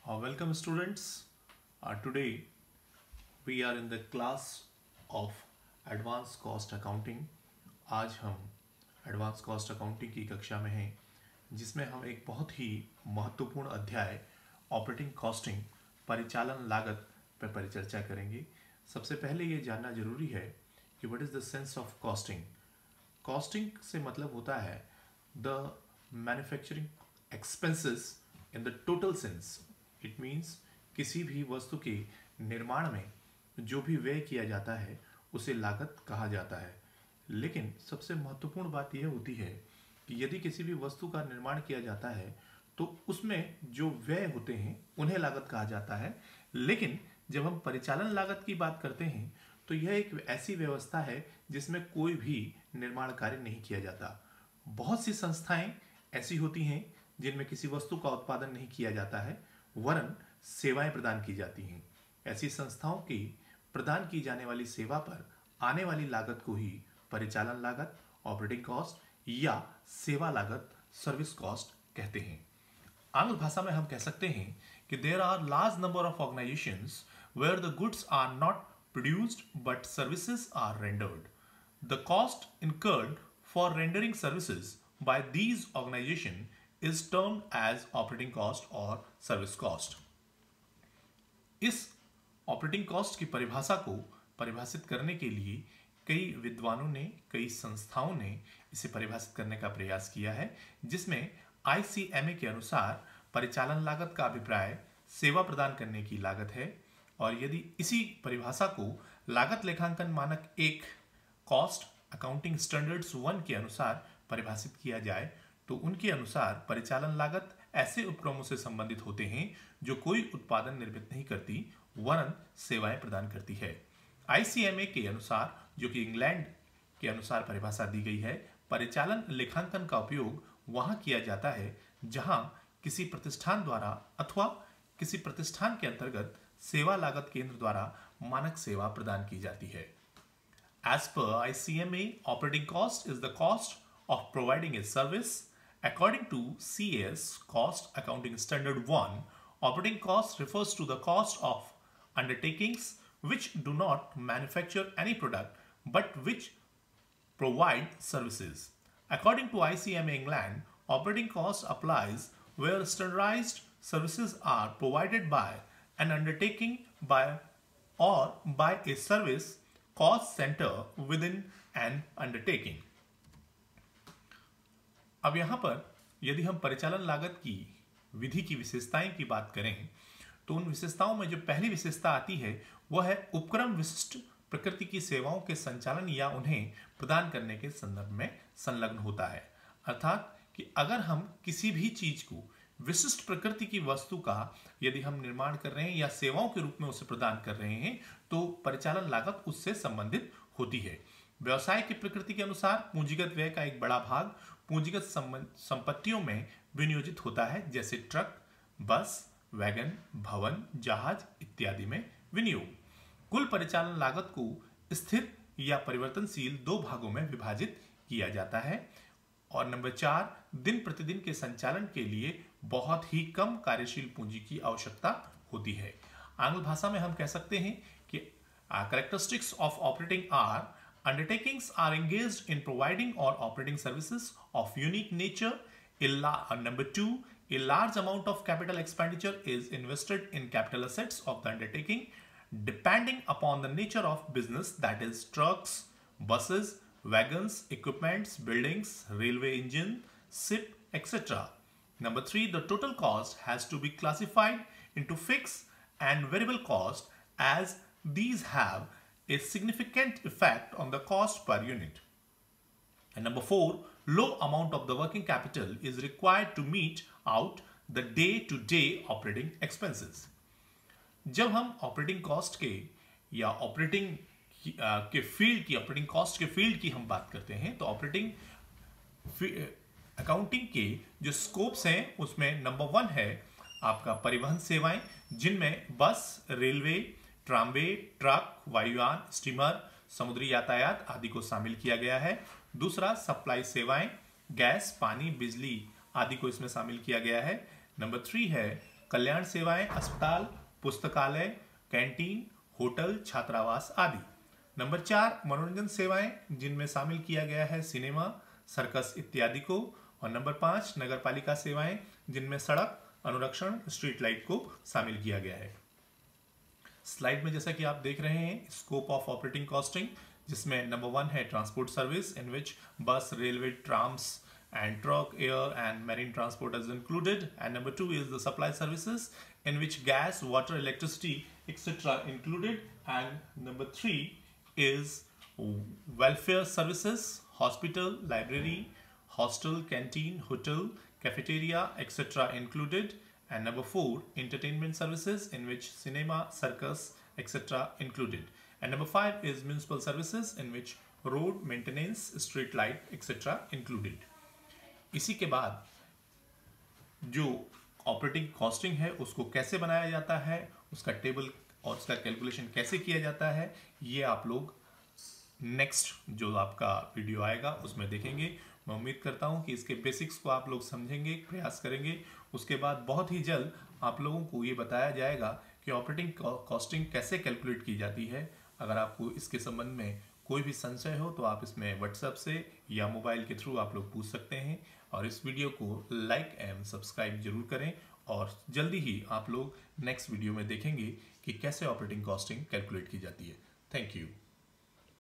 Welcome students. Today we are in the class of Advanced Cost Accounting. आज हम Advanced Cost Accounting की कक्षा में हैं जिसमें हम एक बहुत ही महत्वपूर्ण अध्याय ऑपरेटिंग कॉस्टिंग परिचालन लागत पर परिचर्चा करेंगे। सबसे पहले ये जानना जरूरी है कि what is the sense of costing. Costing से मतलब होता है the manufacturing expenses in the total sense. It means किसी भी वस्तु के निर्माण में जो भी व्यय किया जाता है उसे लागत कहा जाता है। लेकिन सबसे महत्वपूर्ण बात यह होती है कि यदि किसी भी वस्तु का निर्माण किया जाता है तो उसमें जो व्यय होते हैं उन्हें लागत कहा जाता है। लेकिन जब हम परिचालन लागत की बात करते हैं तो यह एक ऐसी व्यवस्था है जिसमें कोई भी निर्माण कार्य नहीं किया जाता। बहुत सी संस्थाएं ऐसी होती हैं जिनमें किसी वस्तु का उत्पादन नहीं किया जाता है वरन सेवाएं प्रदान की जाती हैं। ऐसी संस्थाओं की प्रदान की जाने वाली सेवा पर आने वाली लागत को ही परिचालन लागत, ऑपरेटिंग कॉस्ट या सेवा लागत, सर्विस कॉस्ट कहते हैं। आंग्ल भाषा में हम कह सकते हैं कि there are large number of organisations where the goods are not produced but services are rendered. The cost incurred for rendering services by these organisation is termed as operating cost और service cost। इस operating cost की परिभाषा को परिभाषित करने के लिए कई विद्वानों ने, कई संस्थाओं ने इसे परिभाषित करने का प्रयास किया है, जिसमें ICMA के अनुसार परिचालन लागत का अभिप्राय सेवा प्रदान करने की लागत है। और यदि इसी परिभाषा को लागत लेखांकन मानक 1 कॉस्ट अकाउंटिंग स्टैंडर्ड्स 1 के अनुसार परिभाषित किया जाए तो उनके अनुसार परिचालन लागत ऐसे उपक्रमों से संबंधित होते हैं जो कोई उत्पादन निर्मित नहीं करती वरन सेवाएं प्रदान करती है। ICMA के अनुसार, जो कि इंग्लैंड के अनुसार परिभाषा दी गई है, परिचालन लेखांकन का उपयोग वहां किया जाता है जहां किसी प्रतिष्ठान द्वारा अथवा किसी प्रतिष्ठान के अंतर्गत सेवा लागत केंद्र द्वारा मानक सेवा प्रदान की जाती है। As per ICMA, operating cost is the cost of providing a service. According to CAS Cost Accounting Standard 1, operating cost refers to the cost of undertakings which do not manufacture any product but which provide services. According to ICMA England, operating cost applies where standardized services are provided by an undertaking or by a service cost center within an undertaking. अब यहाँ पर यदि हम परिचालन लागत की विधि की विशेषताएं की बात करें तो उन विशेषताओं में जो पहली विशेषता आती है वह है उपक्रम विशिष्ट प्रकृति की सेवाओं के संचालन या उन्हें प्रदान करने के संदर्भ में संलग्न होता है। अर्थात कि अगर हम किसी भी चीज को विशिष्ट प्रकृति की वस्तु का यदि हम निर्माण कर रहे हैं या सेवाओं के रूप में उसे प्रदान कर रहे हैं तो परिचालन लागत उससे संबंधित होती है। व्यवसाय की प्रकृति के अनुसार पूंजीगत व्यय का एक बड़ा भाग पूंजीगत संपत्तियों में विनियोजित होता है, जैसे ट्रक, बस, वैगन, भवन, जहाज इत्यादि में विनियोग। कुल परिचालन लागत को स्थिर या परिवर्तनशील 2 भागों में विभाजित किया जाता है। और नंबर 4, दिन प्रतिदिन के संचालन के लिए बहुत ही कम कार्यशील पूंजी की आवश्यकता होती है। आंग्ल भाषा में हम कह सकते हैं कि characteristics of operating are undertakings are engaged in providing or operating services of unique nature. Number 2, a large amount of capital expenditure is invested in capital assets of the undertaking depending upon the nature of business, that is trucks, buses, wagons, equipments, buildings, railway engine, ship, etc. Number 3, the total cost has to be classified into fixed and variable cost as these have a significant effect on the cost per unit. And number 4, low amount of the working capital is required to meet out the day-to-day operating expenses. जब हम operating cost के या operating के field की operating cost के field की हम बात करते हैं तो ऑपरेटिंग अकाउंटिंग के जो स्कोप्स हैं उसमें नंबर 1 है आपका परिवहन सेवाएं, जिनमें बस, रेलवे, ट्रामवे, ट्रक, वायुयान, स्टीमर, समुद्री यातायात आदि को शामिल किया गया है। दूसरा, सप्लाई सेवाएं, गैस, पानी, बिजली आदि को इसमें शामिल किया गया है। नंबर 3 है कल्याण सेवाएं, अस्पताल, पुस्तकालय, कैंटीन, होटल, छात्रावास आदि। नंबर 4 मनोरंजन सेवाएं, जिनमें शामिल किया गया है सिनेमा, सर्कस इत्यादि को। और नंबर 5 नगरपालिका सेवाएं, जिनमें सड़क, अनुरक्षण, स्ट्रीट लाइट को शामिल किया गया है। स्लाइड में जैसा कि आप देख रहे हैं, स्कोप ऑफ ऑपरेटिंग कॉस्टिंग, जिसमें नंबर 1 है ट्रांसपोर्ट सर्विस, इन विच बस, railway, trams and truck, air and marine transport is included. And number 2 is the supply services, in which gas, water, electricity, etc. included. And number 3 is welfare services, hospital, library, hostel, canteen, hotel, cafeteria, etc. included. And number 4 entertainment services, in which cinema, circus, etc. included. And number 5 is municipal services, in which road maintenance, street light, etc. included. इसी के बाद जो operating costing है उसको कैसे बनाया जाता है, उसका टेबल और उसका कैलकुलेशन कैसे किया जाता है, ये आप लोग नेक्स्ट जो आपका वीडियो आएगा उसमें देखेंगे। मैं उम्मीद करता हूँ कि इसके बेसिक्स को आप लोग समझेंगे, प्रयास करेंगे। उसके बाद बहुत ही जल्द आप लोगों को ये बताया जाएगा कि ऑपरेटिंग कॉस्टिंग कैसे कैलकुलेट की जाती है। अगर आपको इसके संबंध में कोई भी संशय हो तो आप इसमें व्हाट्सएप से या मोबाइल के थ्रू आप लोग पूछ सकते हैं। और इस वीडियो को लाइक एंड सब्सक्राइब जरूर करें और जल्दी ही आप लोग नेक्स्ट वीडियो में देखेंगे कि कैसे ऑपरेटिंग कॉस्टिंग कैलकुलेट की जाती है। Thank you.